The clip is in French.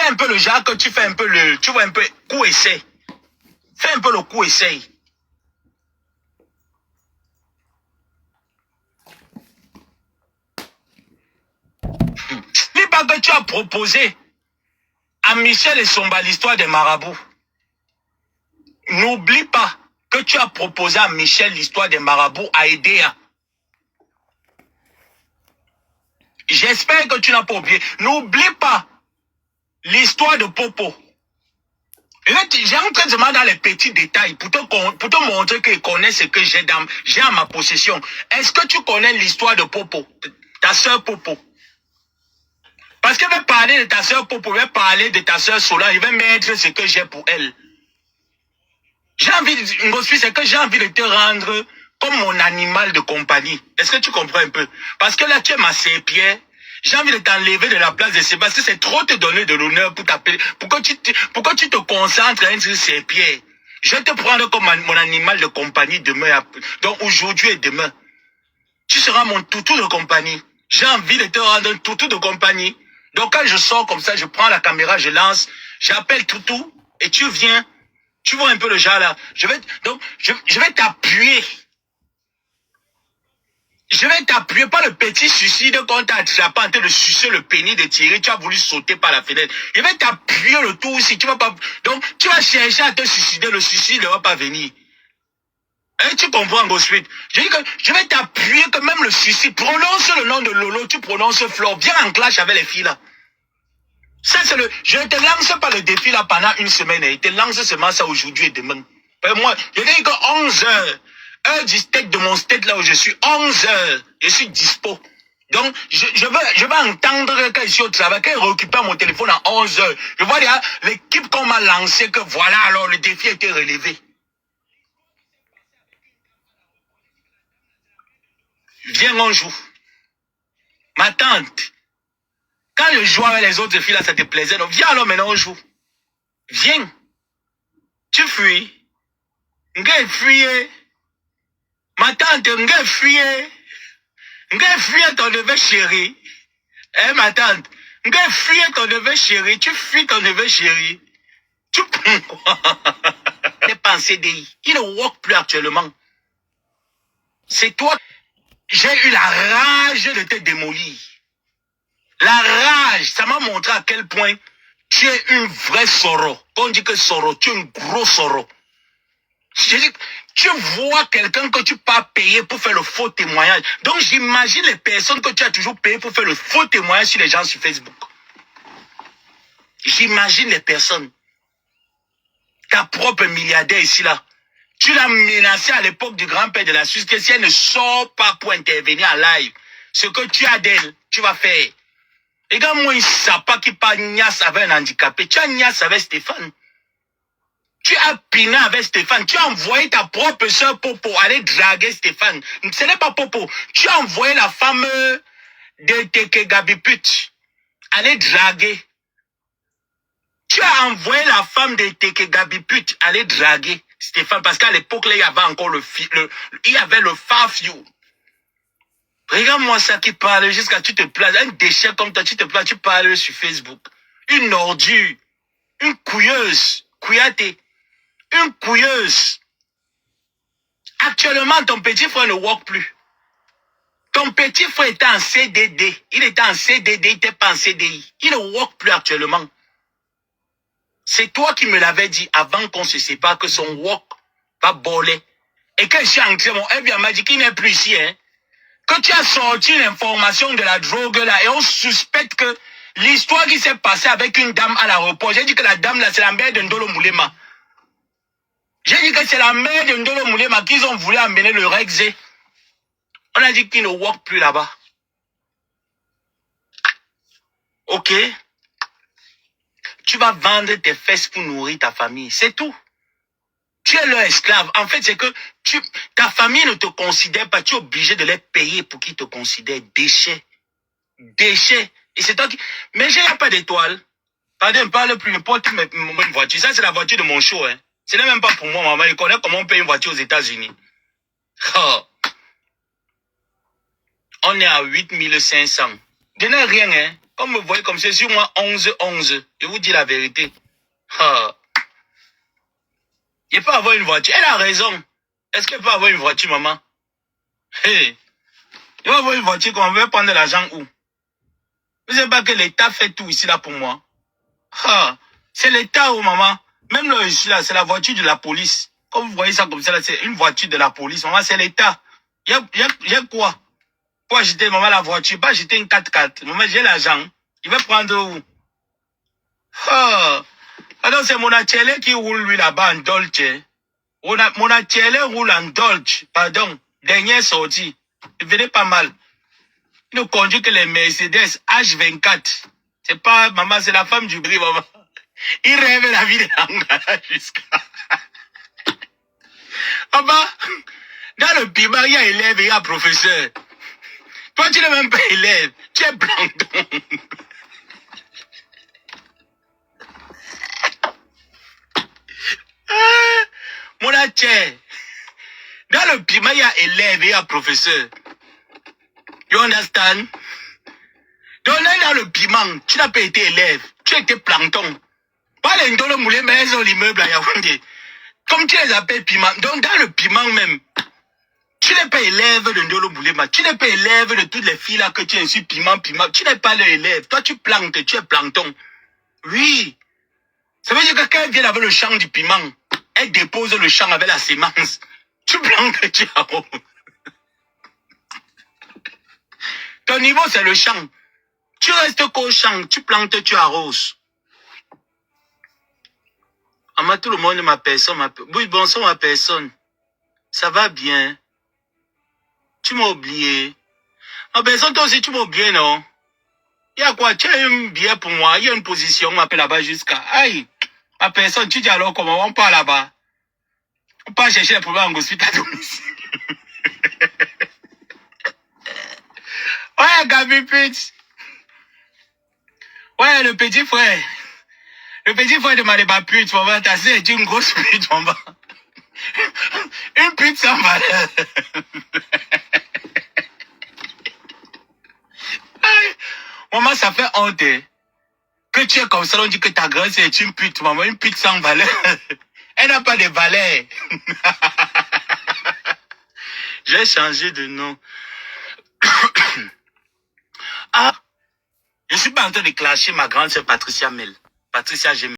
un peu le genre que tu fais un peu le... Tu vois un peu coup-essai. Fais un peu le coup-essai. N'oublie pas que tu as proposé à Michel et Somba l'histoire des marabouts. N'oublie pas que tu as proposé à Michel l'histoire des marabouts à Edea. J'espère que tu n'as pas oublié. N'oublie pas l'histoire de Popo. J'ai entré seulement dans les petits détails pour te montrer qu'il connaît ce que j'ai à ma possession. Est-ce que tu connais l'histoire de Popo, ta soeur Popo? Parce que je vais parler de ta soeur Popo, je vais parler de ta soeur Solange, je vais mettre ce que j'ai pour elle. J'ai envie de te rendre comme mon animal de compagnie. Est-ce que tu comprends un peu? Parce que là, tu es ma serpillère. J'ai envie de t'enlever de la place de Sébastien. C'est trop te donner de l'honneur pour t'appeler. Pourquoi tu te concentres sur serpillère? Je vais te prendre comme mon animal de compagnie demain. Donc aujourd'hui et demain. Tu seras mon toutou de compagnie. J'ai envie de te rendre un toutou de compagnie. Donc quand je sors comme ça, je prends la caméra, je lance, j'appelle toutou et tu viens. Tu vois un peu le genre là. Je vais t'appuyer. Je vais t'appuyer par le petit suicide quand tu as attrapé en train de sucer le pénis de Thierry. Tu as voulu sauter par la fenêtre. Je vais t'appuyer le tout aussi. Tu vas pas. Donc tu vas chercher à te suicider. Le suicide ne va pas venir. Et tu comprends ensuite. Je dis que je vais t'appuyer que même le suicide. Prononce le nom de Lolo. Tu prononces Flore. Viens en clash avec les filles là. Ça, c'est je te lance pas le défi là pendant une semaine. Je te lance seulement ça aujourd'hui et demain. Moi, je dis que 11 heures, heure du steak de mon steak là où je suis, 11 heures, je suis dispo. Donc, je vais entendre quand je suis au travail, quand je récupère mon téléphone à 11 heures, je vois l'équipe qu'on m'a lancé que voilà, alors le défi a été relevé. Viens, on joue. Ma tante. Quand je joue avec les autres filles là, ça te plaisait. Donc viens alors maintenant on joue. Viens. Tu fuis. Nga fuyer. Ma tante, nga fuyer. Nga fuyer ton neveu chéri. Eh ma tante. Nga fuyer ton neveu chéri. Tu fuis ton neveu chéri. Tu les pensées d'I. Il ne work plus actuellement. C'est toi. J'ai eu la rage de te démolir. La rage, ça m'a montré à quel point tu es une vraie Soro. Quand on dit que Soro, tu es une grosse Soro. Je dis, tu vois quelqu'un que tu peux payer pour faire le faux témoignage. Donc j'imagine les personnes que tu as toujours payé pour faire le faux témoignage sur les gens sur Facebook. J'imagine les personnes. Ta propre milliardaire ici là. Tu l'as menacé à l'époque du grand-père de la Suisse que si elle ne sort pas pour intervenir en live, ce que tu as d'elle, tu vas faire. Et quand moi, il ne sait pas qu'il pas niasse avec un handicapé. Tu as niasse avec Stéphane. Tu as piné avec Stéphane. Tu as envoyé ta propre soeur Popo aller draguer Stéphane. Ce n'est pas Popo. Tu as envoyé la femme de Teke Gabiput aller draguer. Tu as envoyé la femme de Teke Gabiput aller draguer Stéphane. Parce qu'à l'époque, il y avait encore il y avait le Fafiou. Regarde-moi ça qui parle jusqu'à tu te places. Un déchet comme toi, tu te places, tu parles sur Facebook. Une ordure. Une couilleuse. Couillaté. Une couilleuse. Actuellement, ton petit frère ne work plus. Ton petit frère était en CDD. Il était en CDD, il n'était pas en CDI. Il ne work plus actuellement. C'est toi qui me l'avais dit avant qu'on se sépare que son work va boler. Et quand je suis entré, mon FBI m'a dit qu'il n'est plus ici, hein. Que tu as sorti l'information de la drogue là et on suspecte que l'histoire qui s'est passée avec une dame à l'aéroport, j'ai dit que la dame là c'est la mère de Ndolo Moulema. J'ai dit que c'est la mère de Ndolo Moulema qu'ils ont voulu emmener le Rexé. On a dit qu'il ne work plus là-bas. Ok. Tu vas vendre tes fesses pour nourrir ta famille. C'est tout. Tu es leur esclave. En fait, c'est que ta famille ne te considère pas. Tu es obligé de les payer pour qu'ils te considèrent déchets. Déchets. Et c'est toi qui... Mais j'ai pas d'étoile. Pardon, parle plus. N'importe une voiture. Ça, c'est la voiture de mon show. Hein. Ce n'est même pas pour moi, maman. Il connaît comment on paye une voiture aux États-Unis. Oh. On est à 8500. Je n'ai rien, hein. Comme vous voyez comme c'est sur moi 11-11. Je vous dis la vérité. Ah. Il peut avoir une voiture. Elle a raison. Est-ce qu'elle peut avoir une voiture, maman? Hey. Il va avoir une voiture, comment on veut prendre l'argent où? Vous savez pas que l'État fait tout ici là pour moi? Ah. C'est l'État, oh maman. Même là, ici là, c'est la voiture de la police. Comme vous voyez ça comme ça, là, c'est une voiture de la police. Maman, c'est l'État. Il y a quoi? Pour acheter, maman, la voiture, pas acheter une 4x4. Maman, j'ai l'argent. Il va prendre où? Ah. Alors, c'est mon atelier qui roule, lui, là-bas, en Dolce. Mon atelier roule en Dolce. Pardon. Dernière sortie. Il venait pas mal. Il ne conduit que les Mercedes H24. C'est pas, maman, c'est la femme du bris, maman. Il rêve la vie de l'angara jusqu'à... Ah bah, dans le piment, il y a élève et il y a professeur. Toi, tu n'es même pas élève. Tu es plancton. Mon atelier. Dans le piment, il y a élève et il y a professeur. You understand? Donc là, dans le piment, tu n'as pas été élève. Tu étais plancton. Pas les ndolo moulés, mais ils ont l'immeuble à Yaoundé. Comme tu les appelles piment. Donc dans le piment même, tu n'es pas élève de ndolo moulé, mais tu n'es pas élève de toutes les filles là que tu es sur piment. Tu n'es pas l'élève. Toi, tu plantes, tu es plancton. Oui. Ça veut dire que quand elle vient avec le champ du piment, elle dépose le champ avec la sémence. Tu plantes, tu arroses. Ton niveau, c'est le champ. Tu restes qu'au champ, tu plantes, tu arroses. Maman, tout le monde, ma personne, oui, bonsoir, ma personne. Ça va bien. Tu m'as oublié. Ma personne, toi aussi, tu m'as oublié, non? Il y a quoi? Tu as un billet pour moi. Il y a une position, on m'appelle là-bas jusqu'à... Aïe, ma personne, tu dis alors comment on part là-bas? On part chercher les problèmes en hospital à domicile. Ouais, Gabi Pitch. Ouais, le petit frère. Le petit frère de ma pute, maman, t'as c'est une grosse pute, maman. Une pute sans valeur. Maman, ça fait honte. Que tu es comme ça, on dit que ta grande c'est une pute, maman. Une pute sans valeur. Elle n'a pas de valeur. J'ai changé de nom. Ah, je suis pas en train de clasher ma grande sœur Patricia Mel. Patricia Gemel.